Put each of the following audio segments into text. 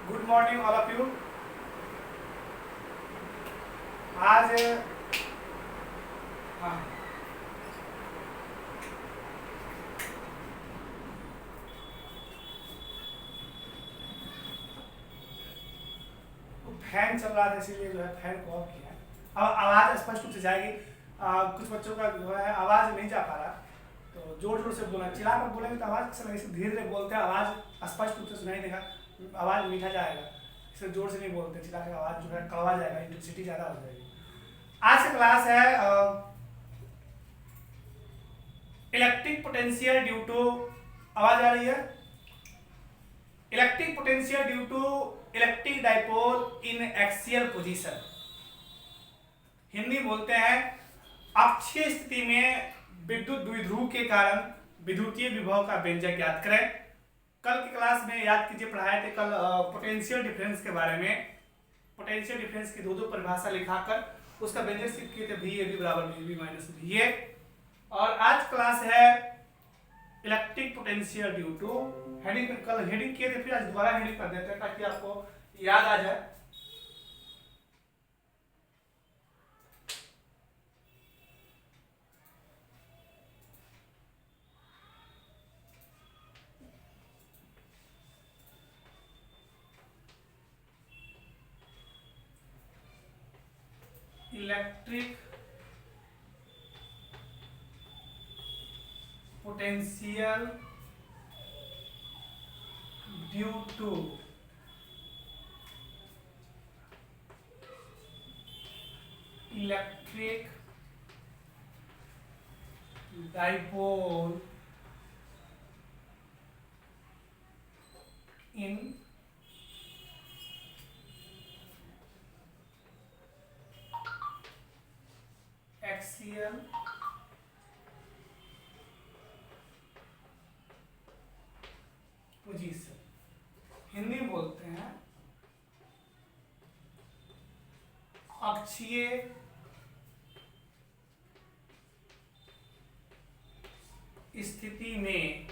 Good morning all of you. आज हाँ fan चल रहा था इसीलिए जो है फैन को ऑफ किया है। अब आवाज़ स्पष्ट रूप से जाएगी। कुछ बच्चों का जो है आवाज़ नहीं जा पा रहा, तो जोर जोर से बोलना, चिल्ला कर बोलेंगे तो आवाज़ कैसे लगेगी। धीरे धीरे बोलते हैं, आवाज़ स्पष्ट रूप से सुनाई देगा, आवाज़ मीठा जाएगा। इसलिए जोर से नहीं बोलते, चिल्ला कर आवाज़ जो है कड़वा जाएगा, इंटेंसिटी ज़्यादा हो जाएगी। आज का क्लास है इलेक्ट्रिक पोटेंशियल ड्यू टू, आवाज़ आ रही है, electric potential due to electric dipole in axial position. Hindi बोलते हैं अक्षीय स्थिति में विद्युत द्विध्रुव के कारण विद्युतीय विभव का व्यंजक ज्ञात करें। कल की क्लास में याद कीजिए पढ़ाए थे कल पोटेंशियल डिफरेंस के बारे में। पोटेंशियल डिफरेंस की दो परिभाषा लिखाकर उसका व्यंजक सिद्ध किए थे, वी ए बी बराबर V B minus V A. और आज क्लास है electric potential due to, heading कल हेडिंग किए थे, फिर आज दोबारा हेडिंग कर देते हैं ताकि आपको याद आ जाए। Electric potential due to electric dipole in axial position. Hindi बोलते हैं अक्षीय स्थिति में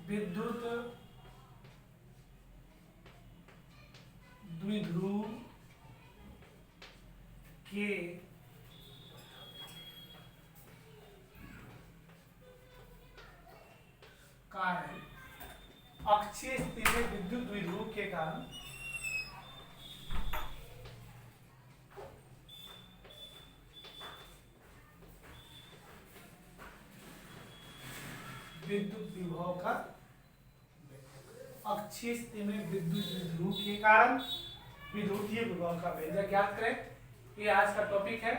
विद्युत द्विध्रुव के कारण, अक्षीय स्थिति में विद्युत द्विध्रुव के कारण विद्युत विभव का, अक्षीय स्थिति में विद्युत द्विध्रुव के कारण विद्युतीय विभव का व्यंजक ज्ञात करें। ये आज का टॉपिक है,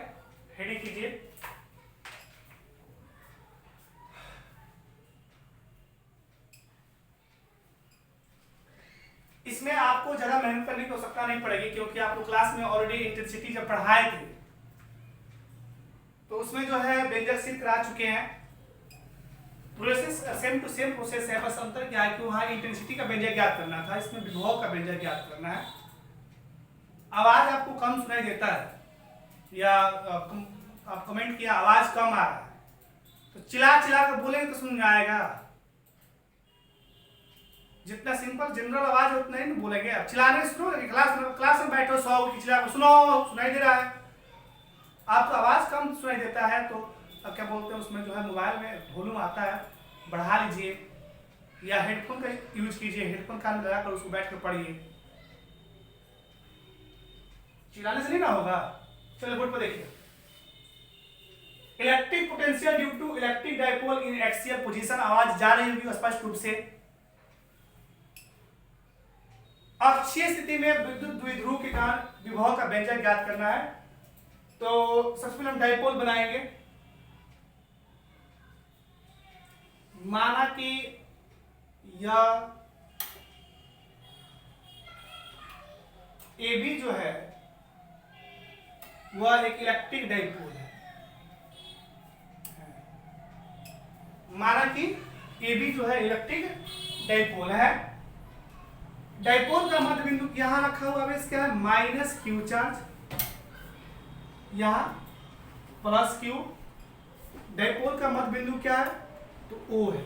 हेडिंग कीजिए। इसमें आपको ज्यादा मेहनत करने की आवश्यकता नहीं पड़ेगी क्योंकि आप लोग क्लास में ऑलरेडी इंटेंसिटी जब पढ़ाए थे तो उसमें जो है व्यंजक सिद्ध करा चुके हैं। Process same to same process है, बस अंतर क्या है कि वहां इंटेंसिटी का व्यंजक ज्ञात करना था, इसमें विभव का व्यंजक ज्ञात करना है। आवाज आपको कम सुनाई देता है या आप कमेंट किया आवाज कम आ रहा है, तो चिल्ला चिल्ला कर बोलेंगे तो सुन जाएगा। जितना सिंपल जनरल आवाज उतना ही बोलेंगे। अब चिल्लाने सुनो, क्लास में बैठो 100 की चिल्ला सुनो, सुनाई दे रहा है, आपको आवाज कम सुनाई देता है तो अब क्या बोलते हैं उसमें जो है मोबाइल में वॉल्यूम आता है, बढ़ा लीजिए या हेडफोन का यूज कीजिए, हेडफोन कान में लगाकर उसको बैठ कर पढ़िए, चिल्लाने से नहीं ना होगा। चलो बोर्ड पर देखिए, electric potential due to electric dipole in axial position. आवाज जा रही होगी स्पष्ट रूप से। अक्षीय स्थिति में विद्युत द्विध्रुव के कारण विभव का व्यंजक ज्ञात करना है। तो सबसे पहले हम डाइपोल बनाएंगे। माना कि यह AB जो है वह एक इलेक्ट्रिक डाइपोल है। माना कि AB जो है इलेक्ट्रिक डाइपोल है। डाइपोल का मध्य बिंदु यहां रखा हुआ है, क्या है माइनस क्यू चार्ज, यहां प्लस क्यू डाइपोल का मध्य बिंदु क्या है? तो O है।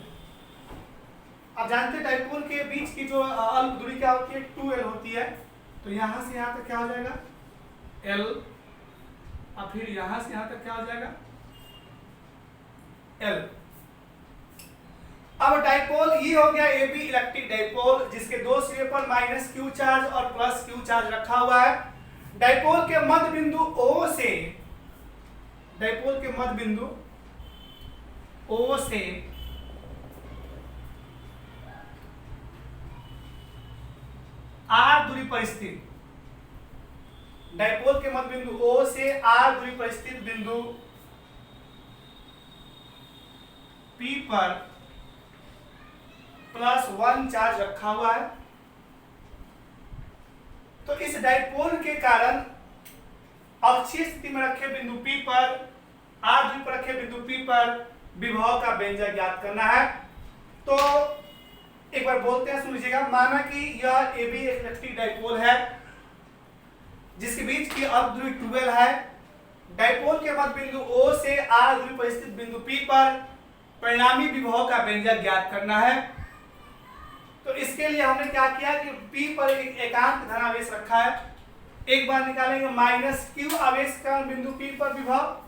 आप जानते हैं डाइपोल के बीच की जो अल्प दूरी क्या होती है? 2L होती है। तो यहां से यहां तक क्या हो जाएगा? L, और फिर यहां से यहां तक क्या हो जाएगा? L। अब डाइपोल ये हो गया AB इलेक्ट्रिक डाइपोल, जिसके दो सिरे पर -q चार्ज और +q चार्ज रखा हुआ है। डाइपोल के मध्य बिंदु O से, डाइपोल के मध्य बिंदु O से R दूरी पर स्थित, डाइपोल के मध्य बिंदु O से R दूरी पर स्थित बिंदु P पर +1 चार्ज रखा हुआ है। तो इस डाइपोल के कारण अक्षीय स्थिति में रखे बिंदु P पर, R दूरी पर रखे बिंदु P पर विभव का व्यंजक ज्ञात करना है। तो एक बार बोलते हैं, सुन लीजिएगा। माना कि यह AB एक इलेक्ट्रिक डाइपोल है जिसके बीच की अल्प दूरी 2L है। डाइपोल के मध्य बिंदु O से R दूरी पर स्थित बिंदु P पर परिणामी विभव का व्यंजक ज्ञात करना है। तो इसके लिए हमने क्या किया कि P पर एक एकांक धनावेश रखा है। एक बार निकालेंगे -q आवेश का बिंदु P पर विभव,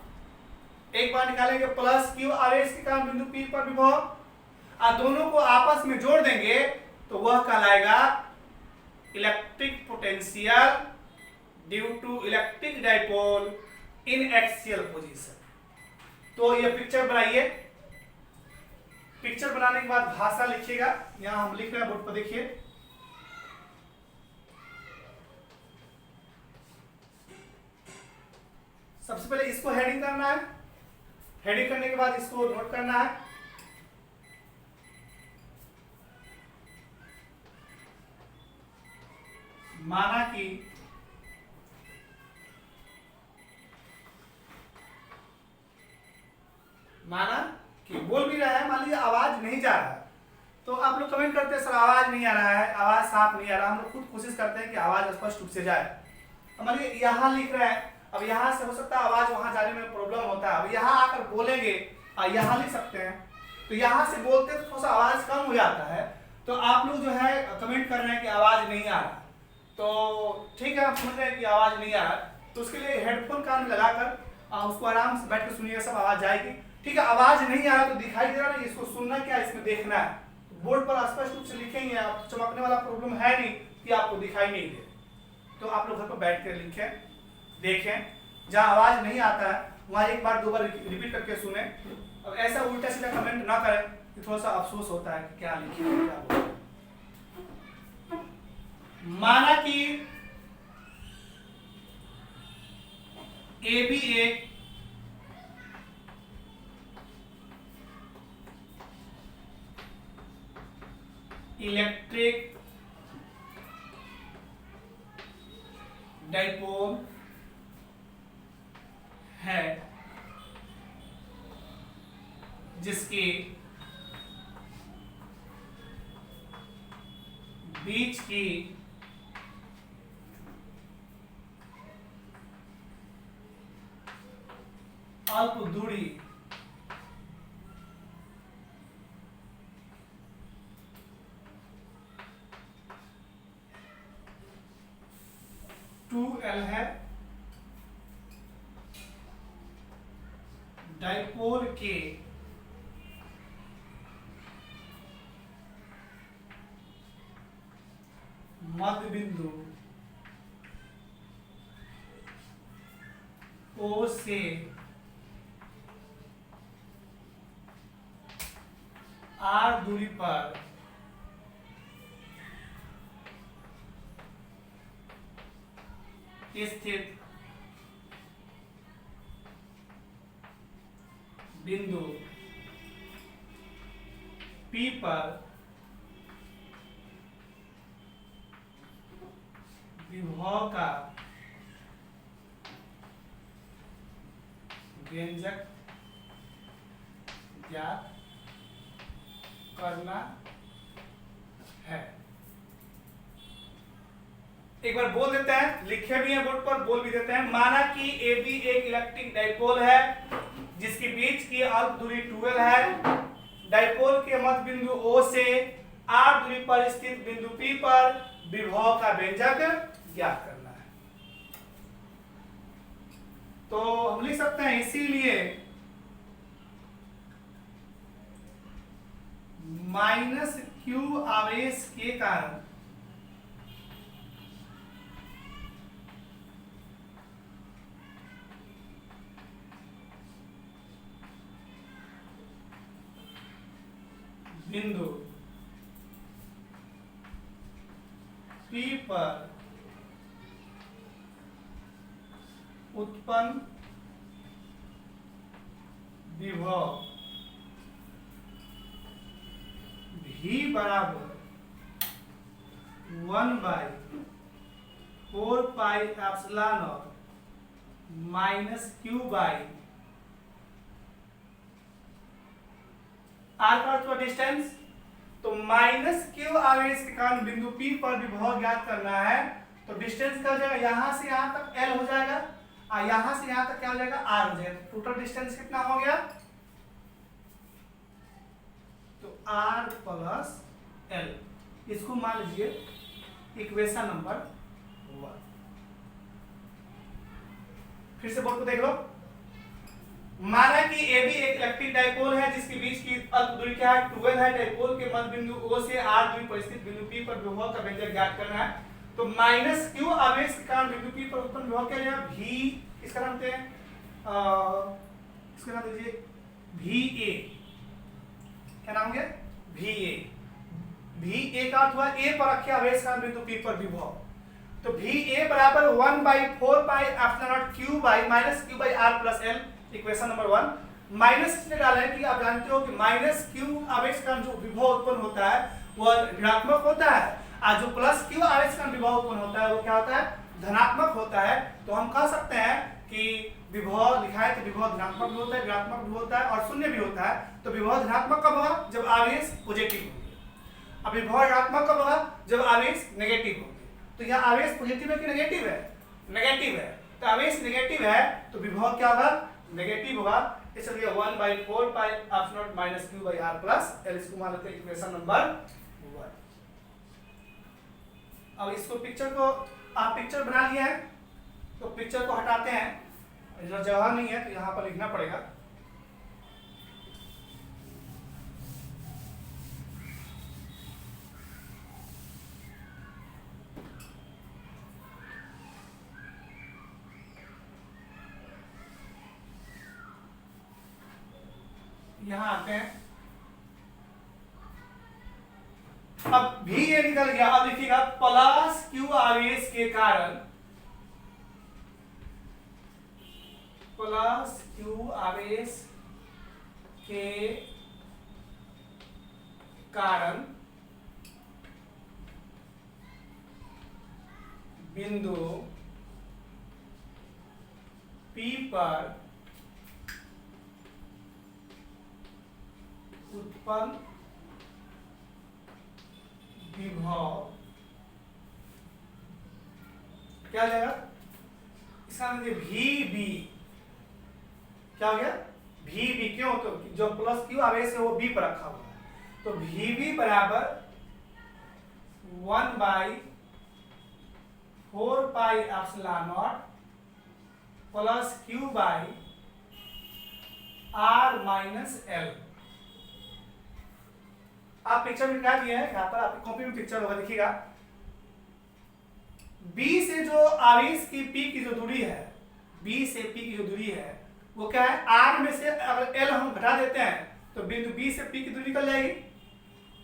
एक बार निकालेंगे +q आवेश के कारण बिंदु P पर विभव, और दोनों को आपस में जोड़ देंगे तो वह कहलाएगा electric potential due to electric dipole in axial position. तो ये पिक्चर बनाइए। पिक्चर बनाने के बाद भाषा लिखिएगा। यहां हम लिख रहे हैं बोर्ड पर, देखिए। सबसे पहले इसको हेडिंग करना है। हेडिंग करने के बाद इसको नोट करना है। माना कि बोल भी रहा है, मान लीजिए आवाज नहीं जा रहा है, तो आप लोग कमेंट करते हैं सर आवाज नहीं आ रहा है, आवाज साफ नहीं आ रहा। हम लोग खुद कोशिश करते हैं कि आवाज स्पष्ट रूप से जाए। मान लीजिए यहाँ लिख रहे हैं, अब यहाँ से हो सकता है आवाज वहां जाने में प्रॉब्लम होता है। अब यहाँ आकर बोलेंगे और यहाँ लिख सकते हैं, तो यहाँ से बोलते तो थोड़ा सा आवाज कम हो जाता है। तो आप लोग जो है कमेंट कर रहे हैं कि आवाज नहीं आ रहा, तो ठीक है, आप समझ रहे हैं कि आवाज नहीं आ रहा, तो उसके लिए हेडफोन कान में लगाकर उसको आराम से बैठ कर सुनिएगा, सब आवाज जाएगी। ठीक है, आवाज नहीं आ रहा तो दिखाई दे रहा ना, इसको सुनना क्या, इसमें देखना है। बोर्ड पर स्पष्ट रूप से लिखेंगे, आप चमकने वाला प्रॉब्लम है नहीं कि आपको दिखाई नहीं दे। तो आप लोग घर पर बैठ कर लिखें, देखें, जहाँ आवाज नहीं आता है वहाँ एक बार दो बार रिपीट करके सुने। अब ऐसा उल्टा सीधा कमेंट ना करें कि थोड़ा सा अफसोस होता है कि क्या लिखे क्या बोले। माना कि AB एक इलेक्ट्रिक डाइपोल है जिसके बीच की अल्प दूरी L है। डाइपोल के मध्य बिंदु O से R दूरी पर स्थित बिंदु P पर विभव का व्यंजक ज्ञात करना है। एक बार बोल देते हैं, लिखे भी हैं बोर्ड पर, बोल भी देते हैं। माना कि AB एक इलेक्ट्रिक डाइपोल है जिसके बीच की अल्प दूरी 12 है। डाइपोल के मध्य बिंदु O से r दूरी पर स्थित बिंदु P पर विभव का व्यंजक ज्ञात करना है। तो हम लिख सकते हैं इसीलिए -q आवेश के कारण बिंदु P पर उत्पन्न विभव V बराबर 1/4πε0 -q बाई r का अर्थ डिस्टेंस। तो -q आवेश के कारण बिंदु P पर विभव ज्ञात करना है। तो डिस्टेंस क्या हो जाएगा, यहां से यहां तक L हो जाएगा और यहां से यहां तक क्या हो जाएगा, R हो जाएगा। टोटल डिस्टेंस कितना हो गया, तो R प्लस L। इसको मान लीजिए इक्वेशन नंबर 1। फिर से बोर्ड को देख लो। माना कि AB एक इलेक्ट्रिक डाइपोल है जिसके बीच की अल्प दूरी क्या है, 12 है। डाइपोल के मध्य बिंदु O से r दूरी पर स्थित बिंदु P पर विभव का व्यंजक ज्ञात करना है। तो -q आवेश के कारण बिंदु P पर उत्पन्न विभव क्या है, V। इसका नाम देते हैं इसका नाम दीजिए VA। क्या नाम है, VA। VA का अर्थ हुआ A पर रखे आवेश का बिंदु P पर विभव। तो VA बराबर 1/4πε0 q by -q by r plus L। Equation number 1 minus इसलिए डाला है कि आप जानते हो कि -q आवेश का जो विभव उत्पन्न होता है वह ऋणात्मक होता है और जो +q आवेश का विभव उत्पन्न होता है वो क्या होता है, धनात्मक होता है। तो हम कह सकते हैं कि विभव लिखा है कि विभव धनात्मक भी होता है, ऋणात्मक भी होता है और शून्य भी होता है। तो विभव धनात्मक कब होगा, जब आवेश पॉजिटिव होगा। अब विभव ऋणात्मक कब होगा, जब आवेश नेगेटिव होगा। तो यहाँ आवेश पॉजिटिव है कि नेगेटिव है, नेगेटिव है। तो आवेश नेगेटिव है तो विभव क्या होगा, नेगेटिव होगा। इसलिए 1/4πε0 - q by r plus L। इसको मान लेते हैं इक्वेशन नंबर 1। अब इसको पिक्चर को आप पिक्चर बना लिया है तो पिक्चर को हटाते हैं, जो जगह नहीं है तो यहाँ पर लिखना पड़ेगा। यहां आते हैं। अब भी ये निकल गया। अब लिखिएगा +q आवेश के कारण, +q आवेश के कारण बिंदु P पर उत्पन्न विभव क्या हो जाएगा, इसका मतलब VB क्या हो गया, VB। क्यों, तो जो +q आवेश है वो B पर रखा हुआ है। तो VB बराबर 1/4πε0 +q by r minus L। आप पिक्चर में क्या दिया है, यहाँ पर आपकी कॉपी में पिक्चर होगा, देखिएगा। B से जो आवेश की P की जो दूरी है, B से P की जो दूरी है वो क्या है, R में से अगर L हम घटा देते हैं तो बिंदु B से P की दूरी निकल जाएगी।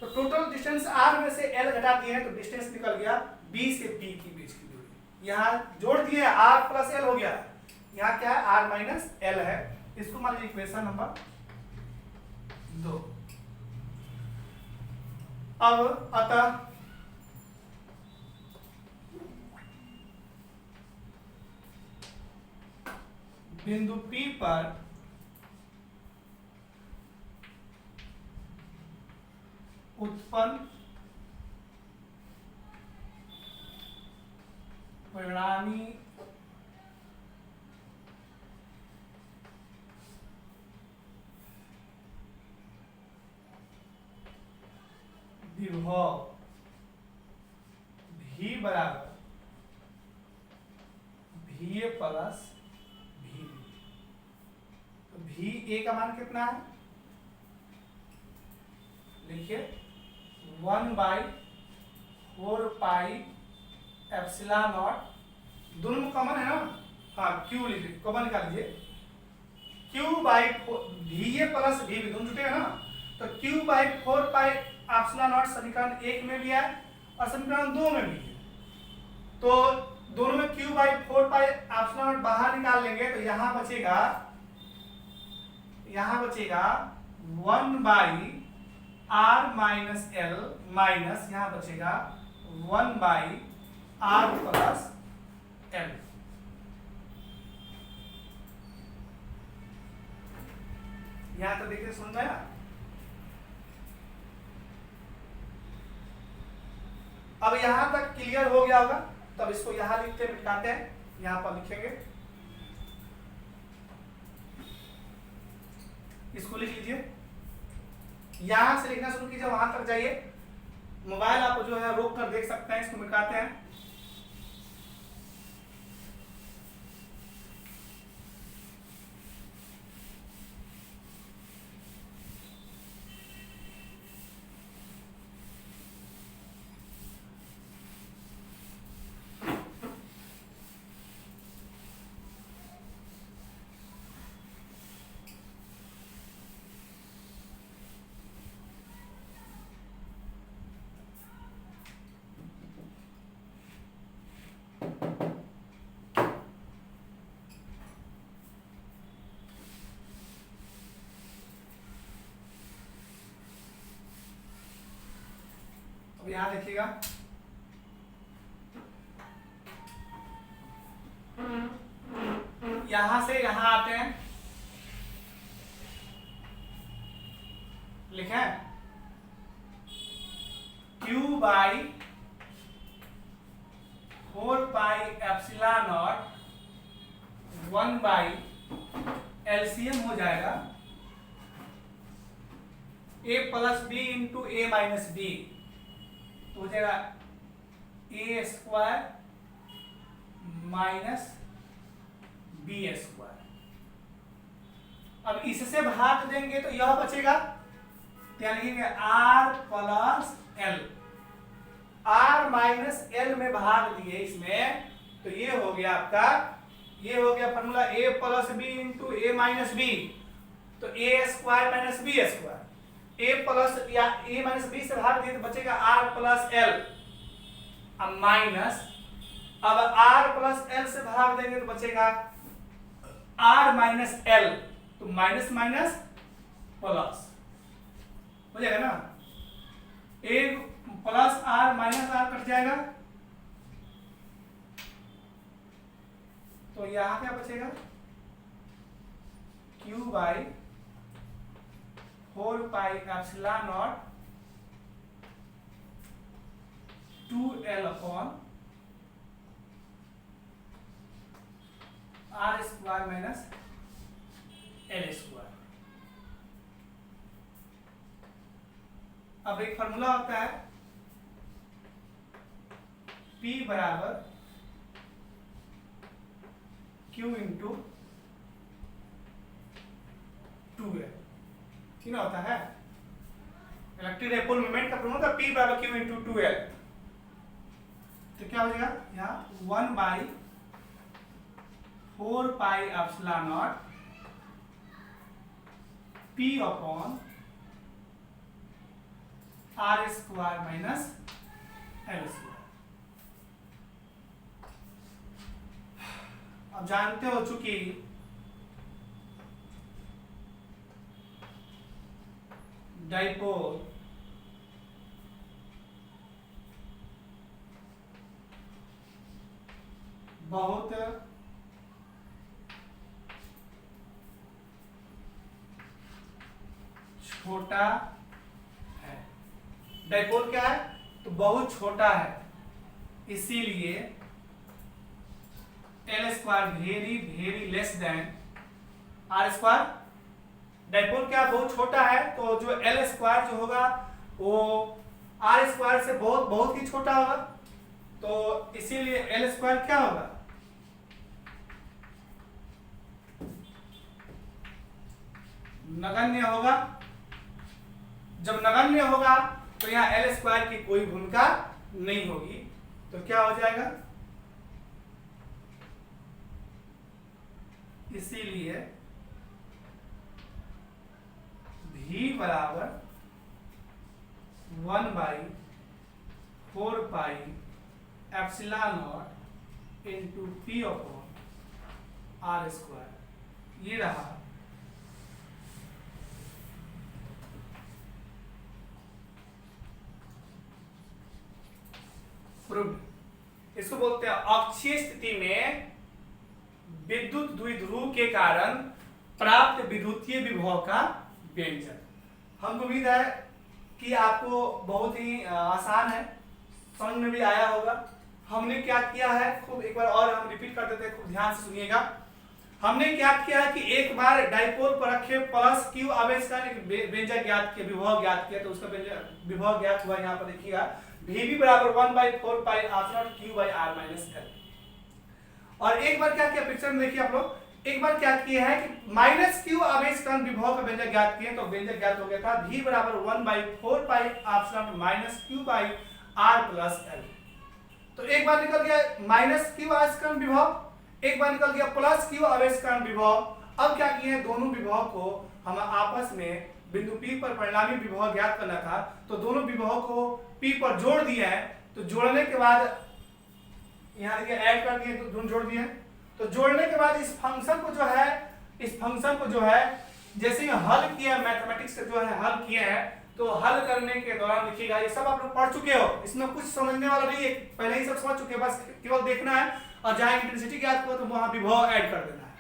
तो टोटल डिस्टेंस R में से L घटा दिए हैं तो डिस्टेंस निकल गया B से P की बीच की दूरी। यहाँ जोड़ दिए R प्लस L हो गया, यहाँ क्या है R माइनस L है। इसको मान लीजिए इक्वेशन नंबर 2। अब अतः बिंदु P पर उत्पन्न परिणामी विभव V बराबर VA प्लस VB। तो VA का मान कितना है, लिखिए 1/4πε0, दोनों में कॉमन है ना, हाँ Q लीजिए, कॉमन निकाल लीजिए, Q/VA प्लस VB दोनों जुटेगा ना, तो Q/4πε0 समीकरण 1 में भी है और समीकरण 2 में भी है। तो दोनों में Q/4πε0 बाहर निकाल लेंगे तो यहां बचेगा 1/r माइनस l माइनस यहां बचेगा 1/r प्लस l। यहां तो देखिए सुन रहे हैं। अब यहां तक क्लियर हो गया होगा, तब इसको यहां लिखते मिटाते हैं, यहां पर लिखेंगे, इसको लिख लीजिए, यहां से लिखना शुरू कीजिए, वहां तक जाइए, मोबाइल आप जो है रोक कर देख सकते हैं, इसको मिटाते हैं। अब यहां देखिएगा, यहां से यहां आते हैं, लिखें Q/4πε0 1/LCM हो जाएगा A plus B into A minus B, तो हो जाएगा A² माइनस B²। अब इससे भाग देंगे तो यह बचेगा, क्या लिखेंगे R plus L, R minus L में भाग दिए इसमें, तो ये हो गया आपका, ये हो गया formula A plus B into A minus B, तो A² minus B², A plus या A माइनस B से भाग दिए तो बचेगा R प्लस L, अब माइनस, अब R प्लस L से भाग देंगे तो बचेगा R माइनस L, तो माइनस माइनस प्लस हो जाएगा ना, A plus R minus R cut जाएगा, तो यहां क्या बचेगा Q/4πε0 2L upon R² minus L²। अब एक फॉर्मूला होता है P बराबर Q इंटू 2L, ठीक होता है, इलेक्ट्रिक डाइपोल मोमेंट का फॉर्मूला P बराबर Q इंटू 2L, तो क्या हो जाएगा यहाँ 1/4πε0 P upon R² minus L²। अब जानते हो चूंकि डाइपोल बहुत छोटा है, डाइपोल क्या है तो बहुत छोटा है, इसीलिए L² very very less than R²। Dipole क्या बहुत छोटा है, तो जो L² जो होगा वो आर स्क्वायर से बहुत बहुत ही छोटा होगा, तो इसीलिए एल स्क्वायर क्या होगा, नगण्य होगा। जब नगण्य होगा तो यहाँ एल स्क्वायर की कोई भूमिका नहीं होगी, तो क्या हो जाएगा, इसीलिए v बराबर 1/4 epsilon naught into P upon R square, ये रहा प्रूव्ड। इसको बोलते हैं अक्षीय स्थिति में विद्युत द्विध्रुव के कारण प्राप्त विद्युतीय विभव का व्यंजन। हमको उम्मीद है कि आपको बहुत ही आसान है, समझ में भी आया होगा। हमने क्या किया है, खूब एक बार और हम रिपीट कर देते हैं, खूब ध्यान से सुनिएगा। हमने क्या किया है कि एक बार डाइपोल पर रखे प्लस क्यू आवेश का एक व्यंजक ज्ञात किया, विभव ज्ञात किया, तो उसका विभव ज्ञात हुआ। यहाँ पर देखिएगा Vb बराबर 1/4 pi epsilon Q by R minus L. और एक बार क्या किया, पिक्चर में देखिए आप लोग, एक बार क्या किया है कि माइनस क्यू आवेश कण विभव का व्यंजक ज्ञात किए, तो व्यंजक ज्ञात हो गया था V बराबर 1/4 pi epsilon minus Q by R plus L. तो एक बार निकल गया माइनस क्यू आवेश कण विभव, एक बार निकल गया प्लस क्यू आवेश कण विभव। अब क्या किए, दोनों विभव को हम आपस में बिंदु P पर परिणामी विभव ज्ञात करना था, तो दोनों विभव को P पर जोड़ दिया है। तो जोड़ने के बाद यहाँ देखिए ऐड कर दिए, तो दोनों जोड़ दिए। तो जोड़ने के बाद इस फंक्शन को जो है, इस फंक्शन को जो है जैसे ही हल किया, मैथमेटिक्स से जो है हल किए हैं, तो हल करने के दौरान देखिएगा ये सब आप लोग पढ़ चुके हो, इसमें कुछ समझने वाला नहीं है, पहले ही सब समझ चुके हैं, बस केवल देखना है और जहाँ इंटेंसिटी ज्ञात करो तो वहां विभव ऐड कर देना है।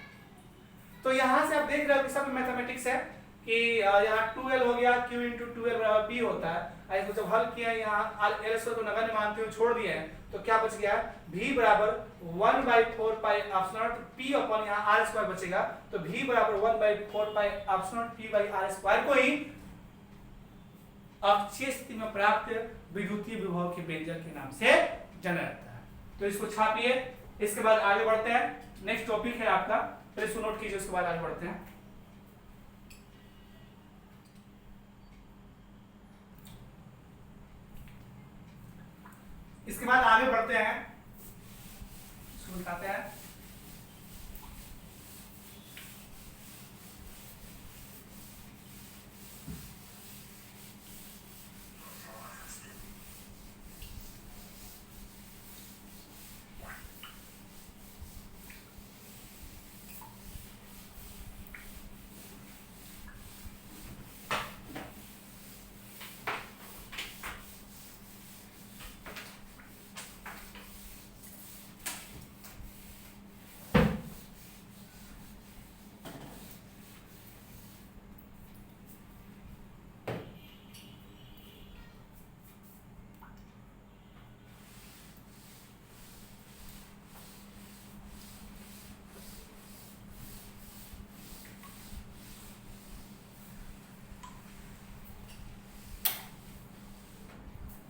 तो यहाँ से आप देख रहे हो कि सब मैथमेटिक्स है कि यहाँ 2L हो गया, Q इंटू 2L बराबर P होता है। इसको जब हल किया, यहाँ L स्क्वायर को नगण्य मानते हुए छोड़ दिए हैं, तो क्या बच गया, V बराबर 1/4 pi epsilon not P upon यहाँ R स्क्वायर बचेगा। तो V बराबर 1/4 pi epsilon not P by R square को ही अक्षीय स्थिति में प्राप्त विद्युतीय विभव के व्यंजक के नाम से जाना जाता है। तो इसको छापिए, इसके बाद आगे बढ़ते हैं। नेक्स्ट टॉपिक है आपका, पहले इसको नोट कीजिए, उसके बाद आगे बढ़ते हैं। इसके बाद आगे बढ़ते हैं, इसको दिखाते हैं।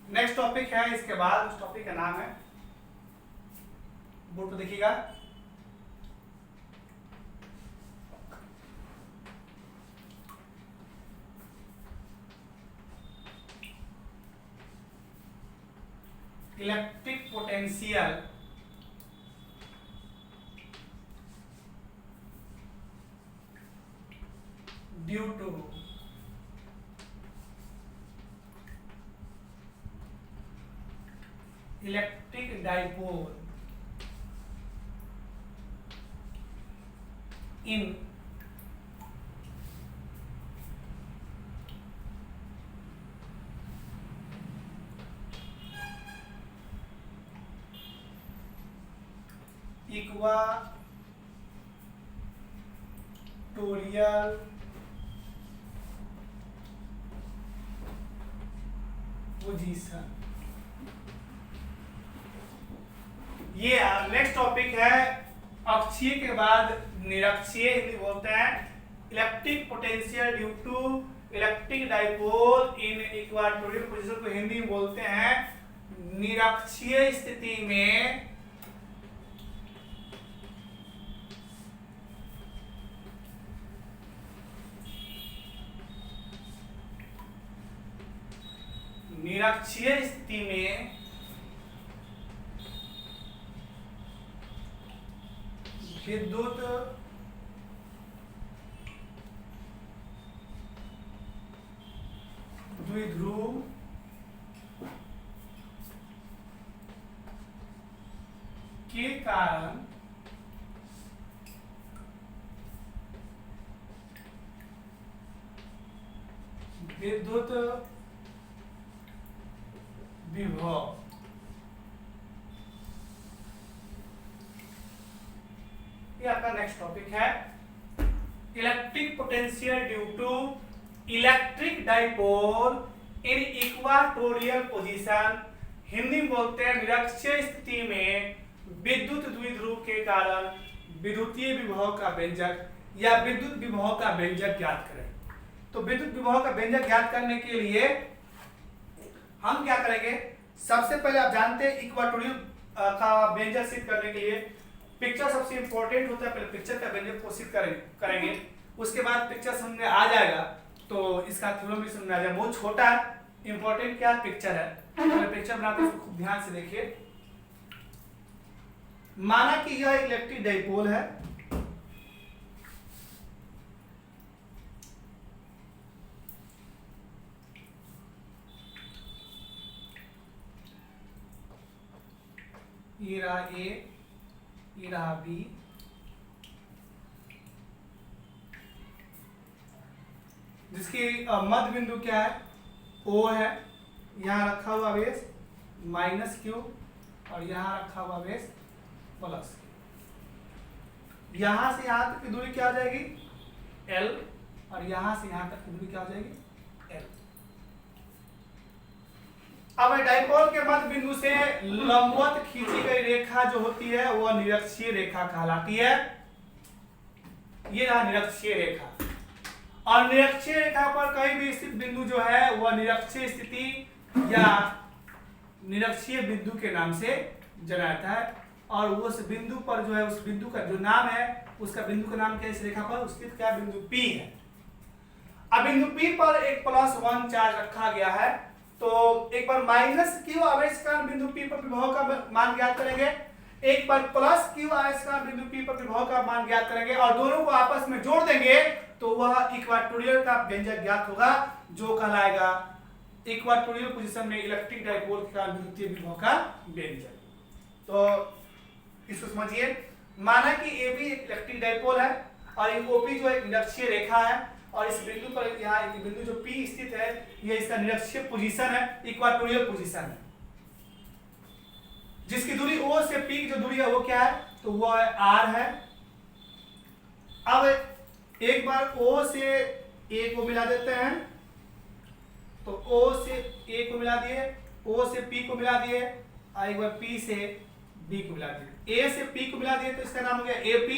नेक्स्ट टॉपिक है, इसके बाद उस टॉपिक का नाम है, बोर्ड पर देखिएगा, electric potential due to electric dipole in equatorial position. ये नेक्स्ट टॉपिक है, अक्षीय के बाद निरक्षीय, हिंदी बोलते हैं electric potential due to electric dipole in equatorial position को हिंदी में बोलते हैं निरक्षीय स्थिति में विद्युत द्विध्रुव के कारण विद्युत विभव ये आपका नेक्स्ट टॉपिक है electric potential due to electric dipole in equatorial position. Hindi में बोलते हैं निरक्षीय स्थिति में विद्युत द्विध्रुव के कारण विद्युतीय विभव का व्यंजक या विद्युत विभव का व्यंजक ज्ञात करें। तो विद्युत विभव का व्यंजक ज्ञात करने के लिए हम क्या करेंगे, सबसे पहले आप जानते हैं इक्वाटोरियल का व्यंजक सिद्ध करने के लिए पिक्चर सबसे इंपॉर्टेंट होता है। पहले पिक्चर का व्यंजक को सिद्ध करेंगे, उसके बाद पिक्चर समझ में आ जाएगा तो इसका थ्योरम भी समझ में आ जाएगा। बहुत छोटा है, इंपॉर्टेंट क्या पिक्चर है। पहले पिक्चर बनाते हैं, खूब ध्यान से देखिए। माना कि यह एक इलेक्ट्रिक डाइपोल है, ये रहा ए, ये रहा बी, जिसकी मध्य बिंदु क्या है, ओ है। यहाँ रखा हुआ बेस माइनस क्यू और यहाँ रखा हुआ बेस प्लस। यहां से यहां तक की दूरी क्या हो जाएगी, एल, और यहां से यहां तक की दूरी क्या हो जाएगी, एल। अब डाइपोल के मध्य बिंदु से लंबवत खींची गई रेखा जो होती है वह निरक्षीय रेखा कहलाती है। ये रहा निरक्षीय रेखा, और निरक्षीय रेखा पर कहीं भी स्थित बिंदु जो है वह निरक्षीय स्थिति या निरक्षीय बिंदु के नाम से जाना जाता है। और उस बिंदु पर जो है, उस बिंदु का जो नाम है, उसका बिंदु का नाम क्या है, इस रेखा पर स्थित क्या बिंदु P है। अब बिंदु P पर एक +1 चार्ज रखा गया है, तो एक बार माइनस क्यू आवेश का बिंदु P पर विभव का मान ज्ञात करेंगे, एक बार प्लस क्यू आवेश का बिंदु P पर विभव का मान ज्ञात करेंगे, और दोनों को आपस में जोड़ देंगे तो वह इक्वाटोरियल का व्यंजक ज्ञात होगा, जो कहलाएगा इक्वाटोरियल पोजीशन में इलेक्ट्रिक डाइपोल का विद्युतीय विभव का व्यंजक। तो इसको समझिए, माना कि ए भी एक इलेक्ट्रिक डाइपोल है और ये ओपी जो एक निरक्षीय रेखा है, और इस बिंदु पर यहाँ एक बिंदु जो P स्थित है, ये इसका निरक्षीय पोजीशन है, इक्वाटोरियल पोजीशन है, जिसकी दूरी O से P की जो दूरी है वो क्या है, तो वो है R है। अब एक बार O से A को मिला देते हैं, तो O से A को मिला दिए, O से P को मिला दिए, और एक बार P से B को मिला दिए। A से P को मिला दिए तो इसका नाम हो गया AP,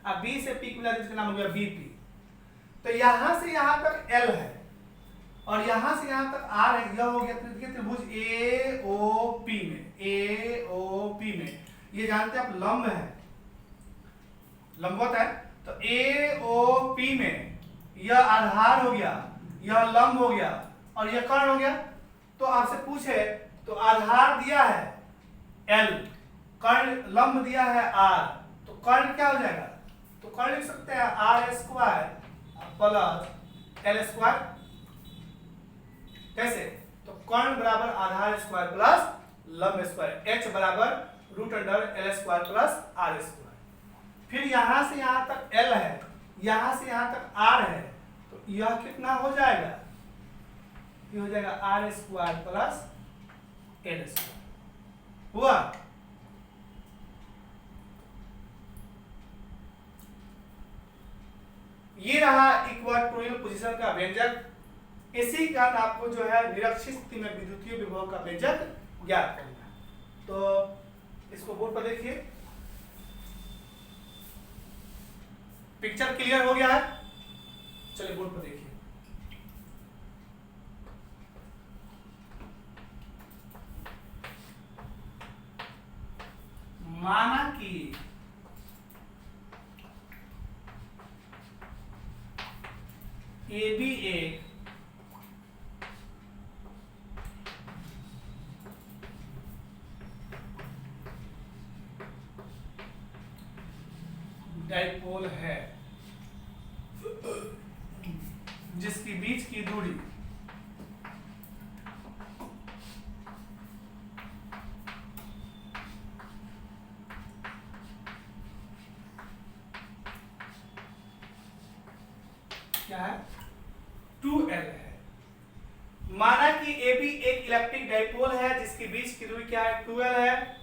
और B से P को मिला दिए तो इसका नाम हो गया BP। तो यहां से यहां तक L है और यहां से यहां तक R है। यह हो गया त्रिभुज AOP में, AOP में ये जानते हैं आप लंब है, लंबवत है। तो AOP में यह आधार हो गया, यह लंब हो गया और यह कर्ण हो गया। तो आपसे पूछे तो आधार दिया है L, कर्ण लंब दिया है R, तो कर्ण क्या हो जाएगा, तो कर्ण लिख सकते हैं R² प्लस L²। कैसे, तो कर्ण बराबर आधार स्क्वायर प्लस लंब स्क्वायर, H बराबर √L² प्लस R²। फिर यहां से यहां तक L है, यहां से यहां तक R है, तो यह कितना हो जाएगा, ये हो जाएगा R² प्लस L²। हुआ। ये रहा इक्वाटोरियल पोजीशन का व्यंजक। इसी कारण आपको जो है निरक्षीय स्थिति में विद्युतीय विभव का व्यंजक ज्ञात करना है। तो इसको बोर्ड पर देखिए, पिक्चर क्लियर हो गया है। चलिए बोर्ड पर देखिए। ए बी एक डाइपोल है जिसकी बीच की दूरी क्या है 2L है। माना कि AB एक इलेक्ट्रिक डाइपोल है जिसके बीच की दूरी क्या है 2L है।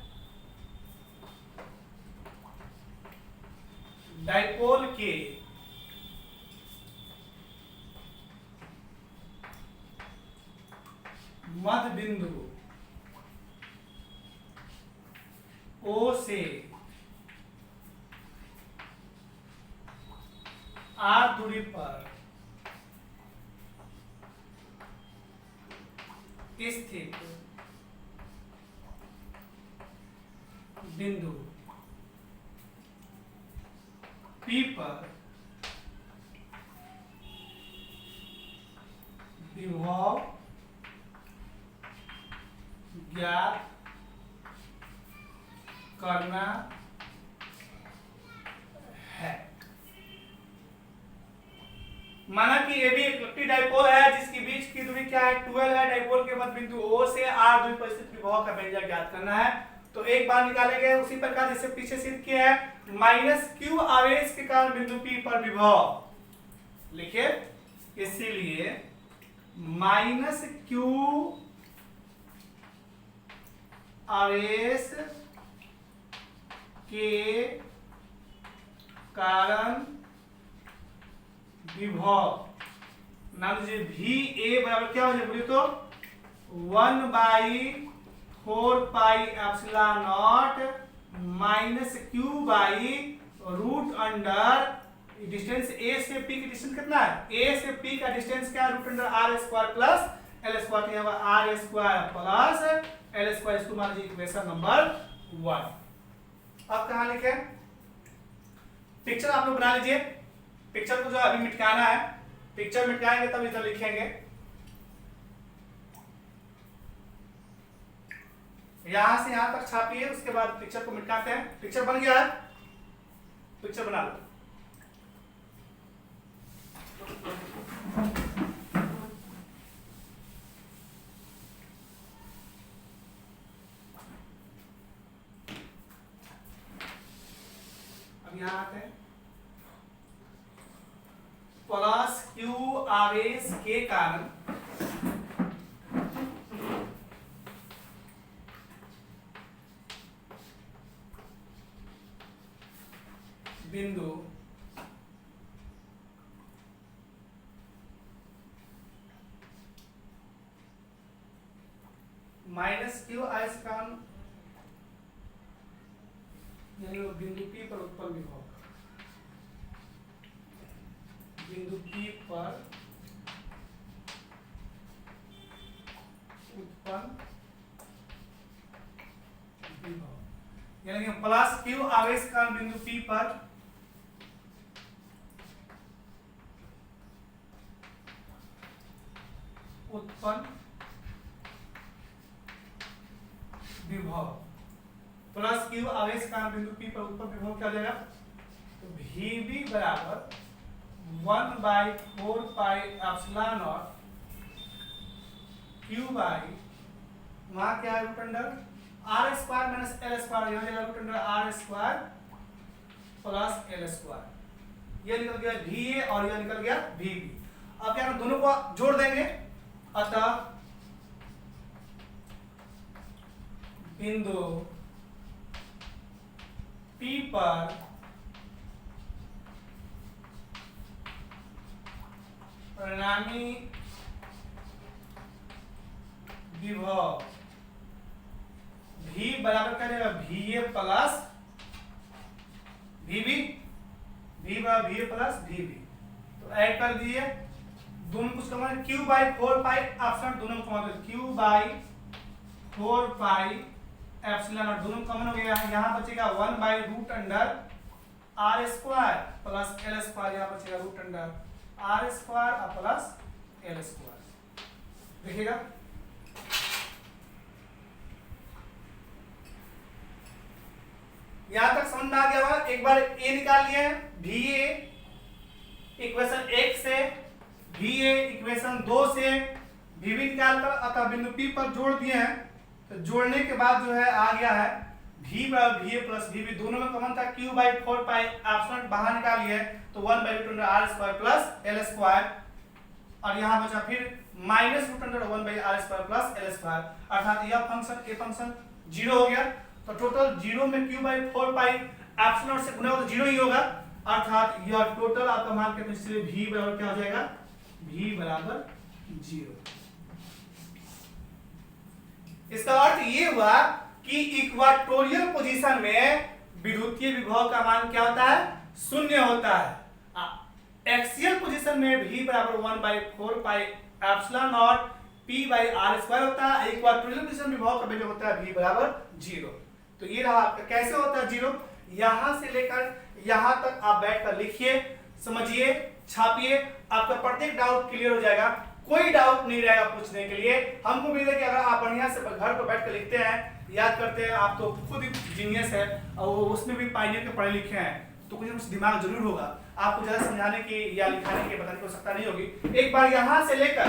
डाइपोल के मध्य बिंदु O से R दूरी पर स्थित बिंदु P पर विभव ज्ञात करना है। माना कि ये भी एक इलेक्ट्रिक डाइपोल है जिसके बीच की दूरी क्या है 12 है। डाइपोल के मध्य बिंदु O से R दूरी पर स्थित विभव का व्यंजक ज्ञात करना है। तो एक बार निकालेंगे उसी प्रकार जैसे पीछे सिद्ध किया है। -q आवेश के कारण बिंदु P पर विभव लिखे, इसीलिए -q आवेश के कारण विभव नाम लीजिए VA बराबर क्या हो जाए बोलिए तो 1/4 पाई एप्सिलॉन नॉट -q/√अंडर डिस्टेंस A से P की डिस्टेंस कितना है? A से P का डिस्टेंस क्या है? √r² प्लस l² यहाँ पर r² प्लस l² इसको मान लीजिए इक्वेशन नंबर 1। अब कहाँ लिखे? पिक्चर आप लोग बना लीजिए। पिक्चर को जो अभी मिटाना है, पिक्चर मिटाएंगे तब इधर लिखेंगे। यहां से यहां तक छापिए, उसके बाद पिक्चर को मिटाते हैं। पिक्चर बन गया है, पिक्चर बना लो। अब यहां आते हैं। प्लस q आवेश के कारण बिंदु -q आवेश के कारण बिंदु P पर उत्पन्न विभव, बिंदु P पर उत्पन्न विभव यानी कि प्लस q आवेश का बिंदु P पर उत्पन्न विभव, प्लस q आवेश का बिंदु P पर उत्पन्न विभव क्या हो जाएगा? तो VB बराबर 1/4 pi epsilon not q by वहां क्या है √r² माइनस l², यहां जाएगा √r² प्लस l²। ये निकल गया VA और ये निकल गया VB। अब क्या दोनों को जोड़ देंगे, अतः बिंदु P पर परिणामी विभव V बराबर क्या जाएगा? VA प्लस VB, V बराबर VA प्लस VB। तो ऐड कर दिए, दोनों कुछ कमान q/4 पाई एप्सिलॉन, दोनों को कमान q/4 पाई एप्सिलॉन दोनों कॉमन हो गया। यहाँ बचेगा 1/√r² प्लस l² यहाँ बचेगा √r² R square plus L square. देखिएगा यहां तक समझ में आ गया होगा। एक बार ए निकाल लिए भी ए इक्वेशन 1 से, भी ए इक्वेशन 2 से भी निकालकर अतः बिंदु पी पर जोड़ दिए हैं। तो जोड़ने के बाद जो है आ गया है भी बराबर भी ए प्लस भी बी, दोनों में कॉमन था क्यू बाई 4 पाई एप्सिलॉन बाहर निकालिए तो 1 by root under R square plus L square, और यहाँ बचा फिर minus root under 1 by R square plus L square, अर्थात यह फंक्शन ए फंक्शन 0 हो गया। तो टोटल 0 में क्यू बाई 4 पाई एप्सिलॉन से गुना हो तो 0 ही होगा, अर्थात यह टोटल आपका मान के इसलिए भी बराबर क्या हो जाएगा, भी बराबर 0। इसका अर्थ ये हुआ कि इक्वाटोरियल पोजीशन में विद्युतीय विभव का मान क्या होता है, 0 होता है। एक्सियल पोजीशन में भी बराबर 1 बाई 4 पाई एप्सिलॉन और पी बाई आर स्क्वायर होता है। इक्वाटोरियल पोजीशन में विभव का वैल्यू होता है भी बराबर 0। तो ये रहा आपका कैसे होता है 0। यहां से लेकर यहां तक आप बैठकर लिखिए, समझिए, छापिए, आपका प्रत्येक डाउट क्लियर हो जाएगा, कोई डाउट नहीं रहेगा पूछने के लिए। हमको उम्मीद है कि अगर आप बढ़िया से घर पर बैठ कर लिखते हैं, याद करते हैं, आप तो खुद ही जीनियस है और उसमें भी पायनियर के पढ़े लिखे हैं, तो कुछ ना कुछ दिमाग जरूर होगा। आपको ज्यादा समझाने की या लिखाने की बताने की आवश्यकता नहीं होगी। एक बार यहां से लेकर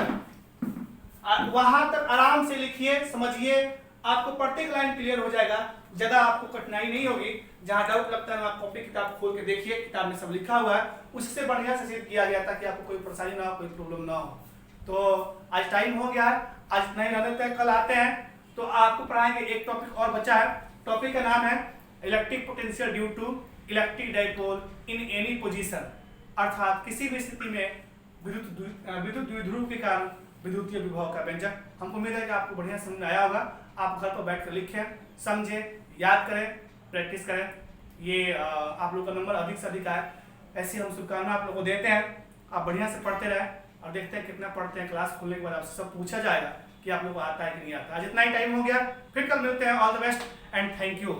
वहां तक आराम से लिखिए, समझिए, आपको प्रत्येक लाइन क्लियर हो जाएगा, ज्यादा आपको कठिनाई नहीं होगी। जहां डाउट लगता है आप कॉपी किताब खोल के देखिए, किताब में सब लिखा हुआ है, उससे बढ़िया से सेट किया गया ताकि आपको कोई परेशानी ना हो, कोई प्रॉब्लम ना हो। तो आज टाइम हो गया है, आज इतना ही रहते हैं, कल आते हैं तो आपको पढ़ाएंगे। एक टॉपिक और बचा है, टॉपिक का नाम है electric potential due to electric dipole in any position, अर्थात किसी भी स्थिति में विद्युत द्विध्रुव के कारण विद्युतीय विभव का व्यंजक। हमको उम्मीद है कि आपको बढ़िया समझ में आया होगा। आप घर पर बैठकर लिखें, समझें, याद करें, प्रैक्टिस करें। ये आप लोग का नंबर अधिक से अधिक आए, ऐसी हम शुभकामना आप लोगों को देते हैं। आप बढ़िया से पढ़ते रहें और देखते हैं कितना पढ़ते हैं। क्लास खुलने के बाद आपसे सब पूछा जाएगा कि आप लोग को आता है कि नहीं आता। आज इतना ही टाइम हो गया, फिर कल मिलते हैं। All the best and thank you.